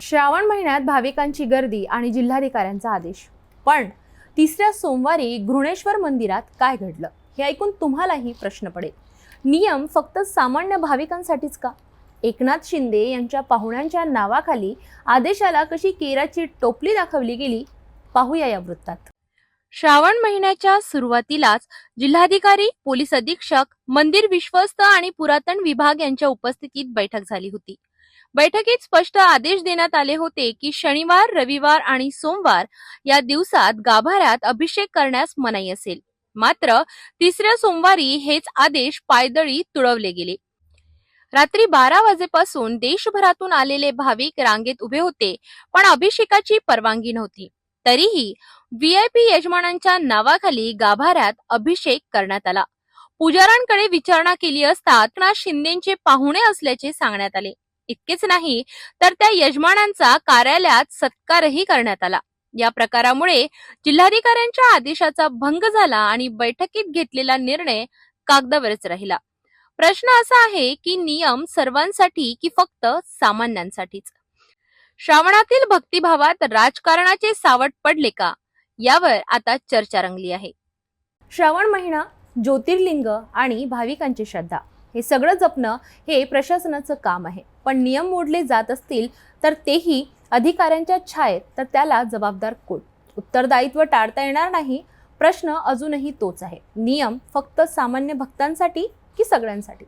श्रावण महिन्यात भाविकांची गर्दी आणि जिल्हाधिकाऱ्यांचा आदेश। पण तिसऱ्या सोमवारी घृणेश्वर मंदिरात काय घडलं हे ऐकून तुम्हालाही प्रश्न पडेल। नियम फक्त सामान्य भाविकांसाठीच का? एकनाथ शिंदे यांच्या पाहुण्यांच्या नावाखाली आदेशाला कशी केराची टोपली दाखवली गेली पाहूया या वृत्तात। श्रावण महिन्याच्या सुरुवातीलाच जिल्हाधिकारी, पोलीस अधीक्षक, मंदिर विश्वस्त आणि पुरातन विभाग यांच्या उपस्थितीत बैठक झाली होती। बैठकीत स्पष्ट आदेश देण्यात आले होते की शनिवार, रविवार आणि सोमवार या दिवसात गाभाऱ्यात अभिषेक करण्यास मनाई असेल। मात्र तिसऱ्या सोमवारी हेच आदेश पायदळी तुडवले गेले। रात्री 12 वाजेपासून देशभरातून आलेले भाविक रांगेत उभे होते, पण अभिषेकाची परवानगी नव्हती। तरीही व्हीआयपी यजमानांच्या नावाखाली गाभाऱ्यात अभिषेक करण्यात आला। पुजाऱ्यांकडे विचारणा केली असता एकनाथ शिंदेचे पाहुणे असल्याचे सांगण्यात आले। इतकेच नाही तर त्या यजमानांचा कार्यालयात सत्कारही करण्यात आला। या प्रकारामुळे जिल्हाधिकाऱ्यांच्या आदेशाचा भंग झाला आणि बैठकीत घेतलेला निर्णय कागदावरच राहिला। प्रश्न असा आहे की नियम सर्वांसाठी की फक्त सामान्यांसाठीच? श्रावणातील भक्तिभावात राजकारणाचे सावट पडले का, यावर आता चर्चा रंगली आहे। श्रावण महिना, ज्योतिर्लिंग आणि भाविकांची श्रद्धा हे सगळं जपणं हे प्रशासनाचं काम आहे। पण नियम मोडले जात असतील तर तेही अधिकाऱ्यांच्या छायेत, तर त्याला जबाबदार कोण? उत्तरदायित्व टाळता येणार नाही। प्रश्न अजूनही तोच आहे, नियम फक्त सामान्य भक्तांसाठी की सगळ्यांसाठी?